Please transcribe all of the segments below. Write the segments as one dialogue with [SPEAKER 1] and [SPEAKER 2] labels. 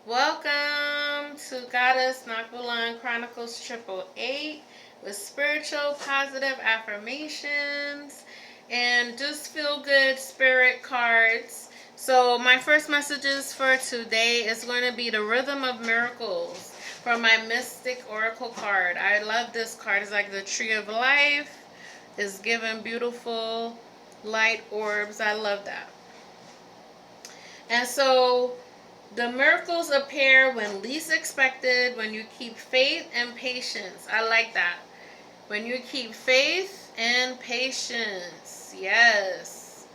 [SPEAKER 1] Welcome to Goddess Nakbulan Chronicles 888 with spiritual positive affirmations and just feel good spirit cards. So my first messages for today is going to be the Rhythm of Miracles from my Mystic Oracle card. I love this card. It's like the Tree of Life. It's giving beautiful light orbs. I love that. And so the miracles appear when least expected, when you keep faith and patience. I like that. When you keep faith and patience. Yes.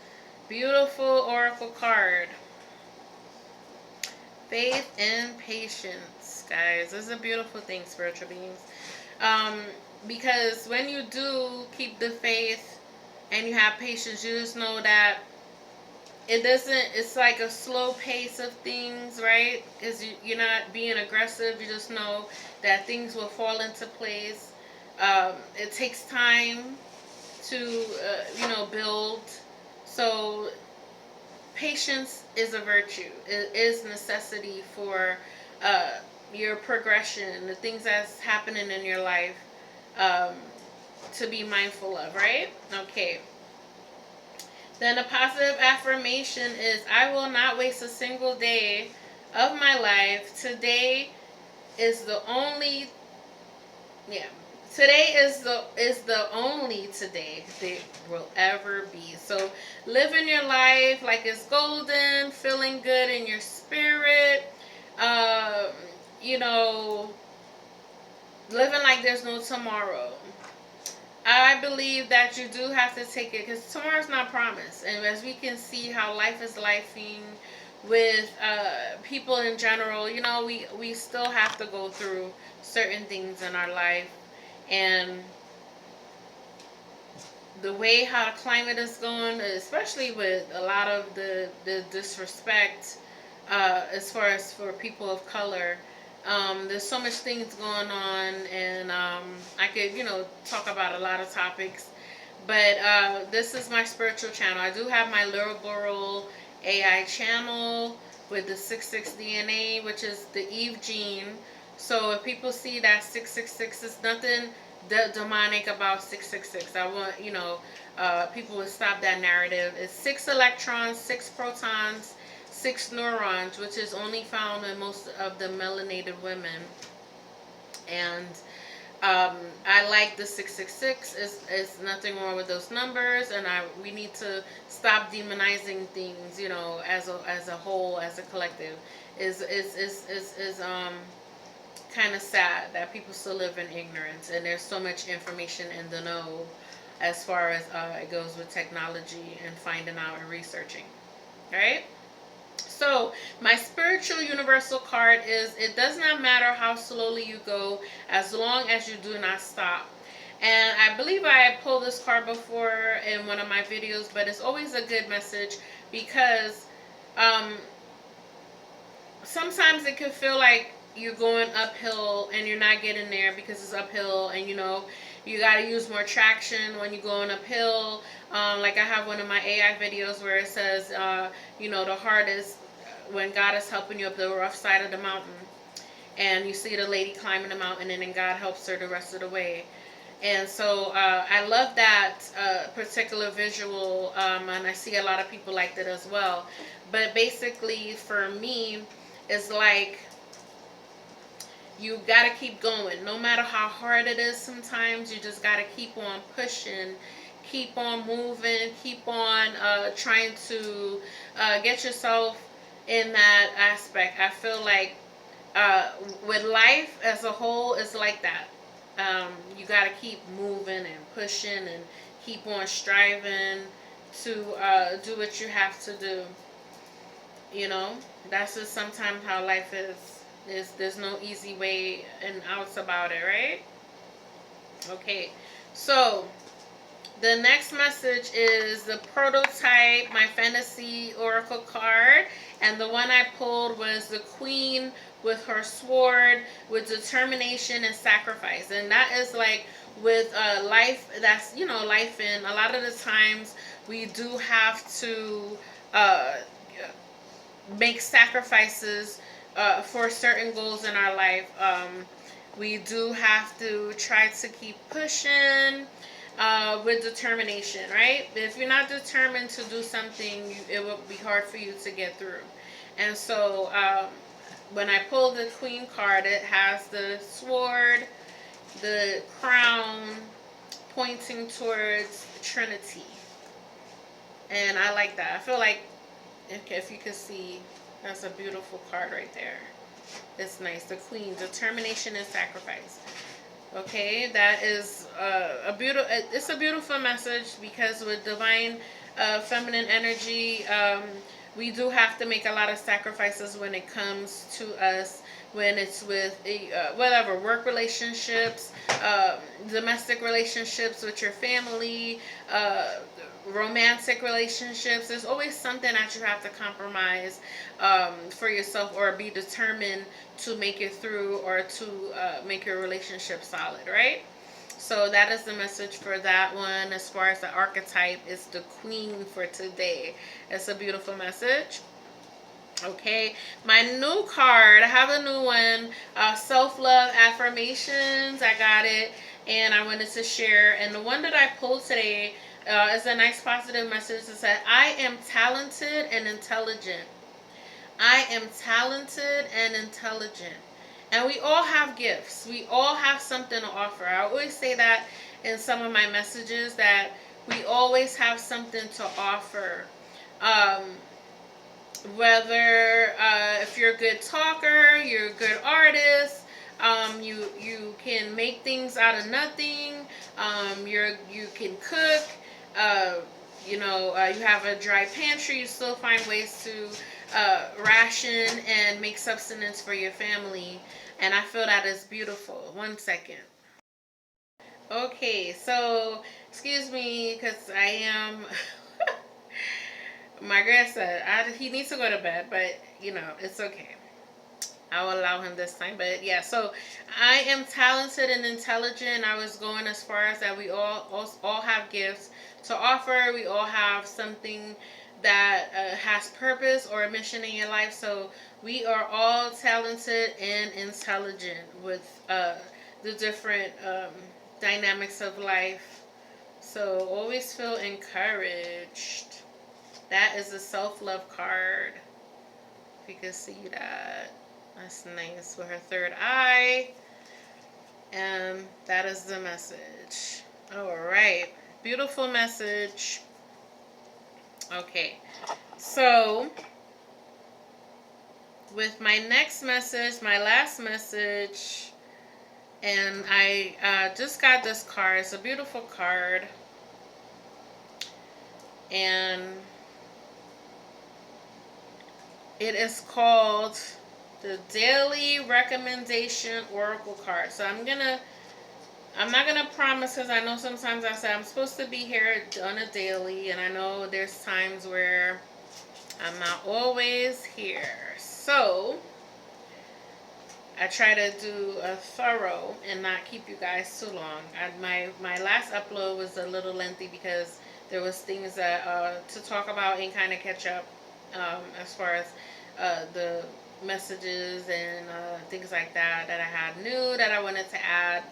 [SPEAKER 1] Beautiful oracle card. Faith and patience, guys. This is a beautiful thing, spiritual beings. Because when you do keep the faith and you have patience, you just know that it's like a slow pace of things, right? Because you're not being aggressive. You just know that things will fall into place. It takes time to build. So patience is a virtue. It is necessity for your progression, the things that's happening in your life, um, to be mindful of, right? Okay. Then a positive affirmation is, I will not waste a single day of my life. Today is the only Today is the only today there will ever be. So living your life like it's golden, feeling good in your spirit, uh, you know, living like there's no tomorrow. I believe that you do have to take it because tomorrow's not promised. And as we can see how life is lifing with people in general, we still have to go through certain things in our life. And the way how the climate is going, especially with a lot of the disrespect as far as for people of color, there's so much things going on, and I could, talk about a lot of topics. But this is my spiritual channel. I do have my Lyrical AI channel with the 66 DNA, which is the Eve gene. So if people see that 666, is nothing demonic about 666. I want, people to stop that narrative. It's 6 electrons, 6 protons, 6 neurons, which is only found in most of the melanated women. And I like the 666. It's nothing wrong with those numbers, and we need to stop demonizing things. As a whole, as a collective, is kind of sad that people still live in ignorance, and there's so much information in the know as far as it goes with technology and finding out and researching. Right? So my spiritual universal card is, it does not matter how slowly you go as long as you do not stop. And I believe I pulled this card before in one of my videos, but it's always a good message because sometimes it can feel like you're going uphill and you're not getting there because it's uphill, and you got to use more traction when you're going uphill. Like I have one of my AI videos where it says, the hardest when God is helping you up the rough side of the mountain, and you see the lady climbing the mountain, and then God helps her the rest of the way. And so I love that particular visual, and I see a lot of people like that as well. But basically, for me, it's like you got to keep going. No matter how hard it is sometimes, you just got to keep on pushing, keep on moving, keep on trying to get yourself in that aspect. I feel like with life as a whole, it's like that. You got to keep moving and pushing and keep on striving to do what you have to do. That's just sometimes how life is. There's no easy way and outs about it, right? Okay, so the next message is the prototype, my fantasy oracle card, and the one I pulled was the queen with her sword, with determination and sacrifice. And that is like with life, that's life. In a lot of the times we do have to make sacrifices for certain goals in our life, we do have to try to keep pushing with determination, right? If you're not determined to do something, it will be hard for you to get through. And so when I pull the Queen card, it has the sword, the crown pointing towards Trinity. And I like that. I feel like, okay, if you can see, that's a beautiful card right there. It's nice. The Queen, determination and sacrifice. Okay, that is a beautiful. It's a beautiful message because with divine feminine energy, we do have to make a lot of sacrifices when it comes to us. When it's with whatever work relationships, domestic relationships with your family, romantic relationships, there's always something that you have to compromise for yourself or be determined to make it through or to make your relationship solid, right? So that is the message for that one. As far as the archetype, it's the Queen for today. It's a beautiful message. Okay, my new card, I have a new one, self-love affirmations. I got it and I wanted to share. And the one that I pulled today is a nice positive message. It said, I am talented and intelligent. I am talented and intelligent. And we all have gifts. We all have something to offer. I always say that in some of my messages, that we always have something to offer. Whether if you're a good talker, you're a good artist, you can make things out of nothing. You can cook. You have a dry pantry. You still find ways to ration and make subsistence for your family, and I feel that is beautiful. 1 second. Okay, so excuse me because I am. My grandson, he needs to go to bed, but it's okay. I will allow him this time. But yeah, so I am talented and intelligent. I was going as far as that we all have gifts to offer. We all have something that has purpose or a mission in your life. So we are all talented and intelligent with the different dynamics of life. So always feel encouraged. That is a self-love card. If you can see that. That's nice with her third eye. And that is the message. Alright. Beautiful message. Okay. So, with my next message, my last message, and I just got this card. It's a beautiful card. And it is called the Daily Recommendation Oracle card. So I'm not gonna promise, because I know sometimes I say I'm supposed to be here on a daily, and I know there's times where I'm not always here. So I try to do a thorough and not keep you guys too long. My last upload was a little lengthy because there was things that to talk about and kind of catch up as far as the messages and things like that I had new that I wanted to add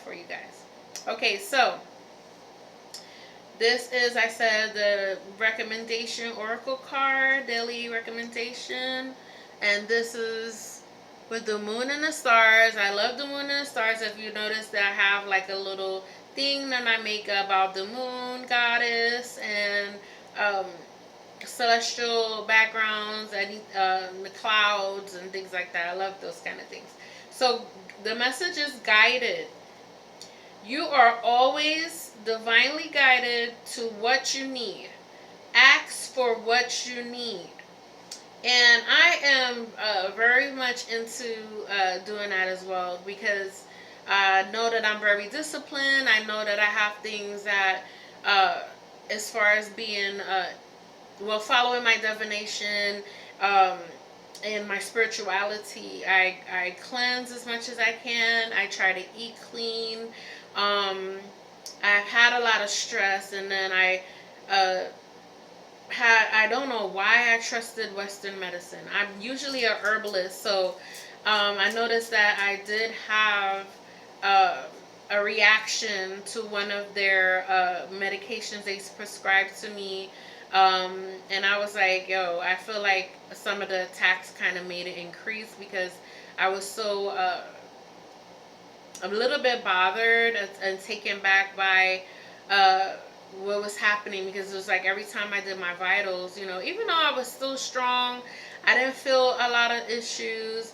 [SPEAKER 1] for you guys. Okay, so this is, I said, the recommendation oracle card, daily recommendation, and this is with the moon and the stars. I love the moon and the stars. If you notice that I have like a little thing that I make about the moon goddess and celestial backgrounds and the clouds and things like that. I love those kind of things. So the message is guided. You are always divinely guided to what you need. Ask for what you need. And I am very much into doing that as well, because I know that I'm very disciplined. I know that I have things that, as far as being following my divination and my spirituality, I cleanse as much as I can. I try to eat clean. I've had a lot of stress, and then I don't know why I trusted Western medicine. I'm usually a herbalist, so I noticed that I did have uh, a reaction to one of their medications they prescribed to me. And I was like, yo, I feel like some of the attacks kind of made it increase because I was so a little bit bothered and taken back by uh, what was happening, because it was like every time I did my vitals, even though I was still strong, I didn't feel a lot of issues.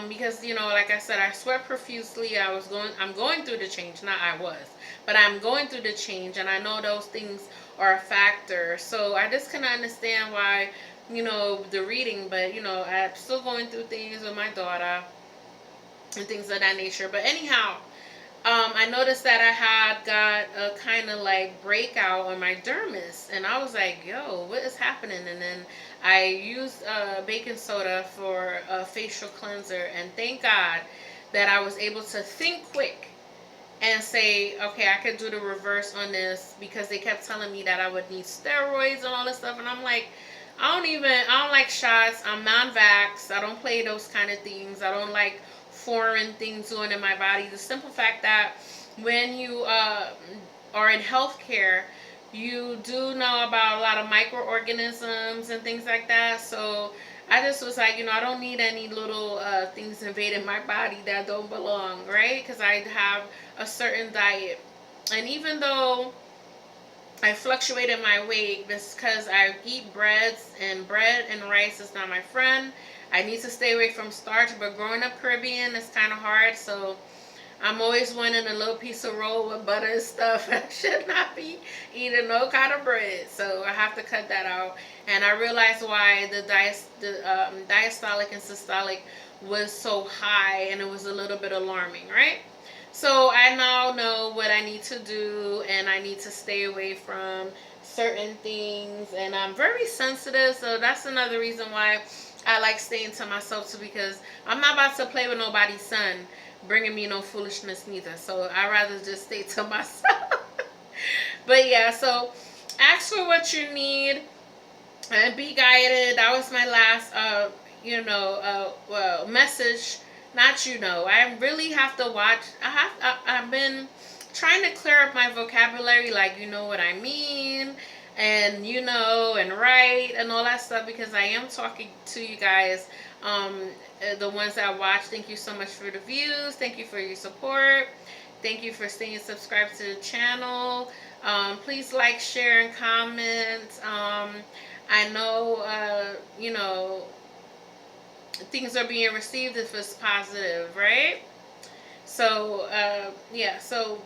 [SPEAKER 1] Because like I said, I sweat profusely. I'm going through the change, not I was, but I'm going through the change, and I know those things are a factor. So I just couldn't understand why, the reading, but I'm still going through things with my daughter and things of that nature. But anyhow, I noticed that I had got a kind of like breakout on my dermis, and I was like, "Yo, what is happening?" And then I used baking soda for a facial cleanser, and thank God that I was able to think quick and say, "Okay, I could do the reverse on this," because they kept telling me that I would need steroids and all this stuff, and I'm like, I don't like shots. I'm non-vax. I don't play those kind of things. I don't like foreign things going in my body. The simple fact that when you are in healthcare, you do know about a lot of microorganisms and things like that. So I just was like, I don't need any little things invading my body that don't belong, right? Because I have a certain diet. And even though I fluctuated my weight because I eat breads, and bread and rice is not my friend. I need to stay away from starch, but growing up Caribbean is kind of hard, so I'm always wanting a little piece of roll with butter and stuff. I should not be eating no kind of bread, so I have to cut that out. And I realized why the diastolic and systolic was so high, and it was a little bit alarming, right? So I now know what I need to do, and I need to stay away from certain things. And I'm very sensitive, so that's another reason why I like staying to myself too, because I'm not about to play with nobody's son bringing me no foolishness neither. So I rather just stay to myself. But yeah, so ask for what you need and be guided. That was my last well, message. Not, I really have to watch. I've been trying to clear up my vocabulary, like, what I mean, and and write and all that stuff, because I am talking to you guys, the ones that watch. Thank you so much for the views. Thank you for your support. Thank you for staying subscribed to the channel. Please like, share, and comment. I know, things are being received if it's positive, right? So, yeah, so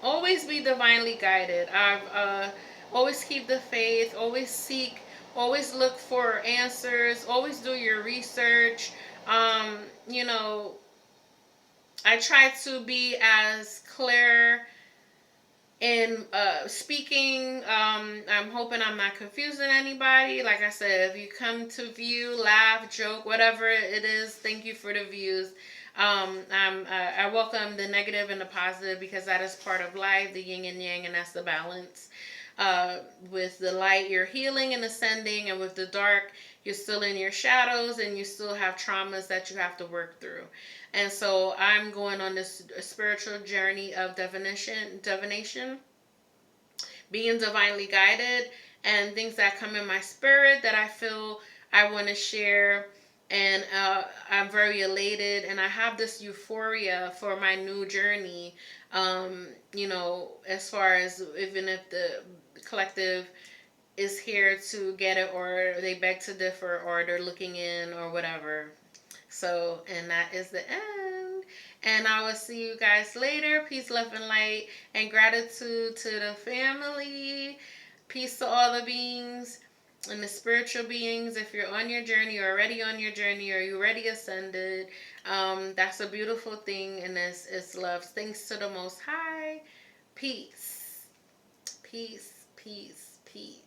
[SPEAKER 1] always be divinely guided. I've always keep the faith, always seek, always look for answers, always do your research. Um, you know, I try to be as clear in speaking. I'm hoping I'm not confusing anybody. Like I said, if you come to view, laugh, joke, whatever it is, thank you for the views. I welcome the negative and the positive, because that is part of life, the yin and yang, and that's the balance. With the light, you're healing and ascending, and with the dark, you're still in your shadows, and you still have traumas that you have to work through. And so I'm going on this spiritual journey of divination, being divinely guided, and things that come in my spirit that I feel I want to share. And I'm very elated, and I have this euphoria for my new journey. As far as even if the collective is here to get it, or they beg to differ, or they're looking in, or whatever. So, and that is the end. And I will see you guys later. Peace, love, and light, and gratitude to the family. Peace to all the beings and the spiritual beings. If you're on your journey, or already on your journey, or you already ascended, that's a beautiful thing, and it's love. Thanks to the Most High. Peace. Peace, peace, peace.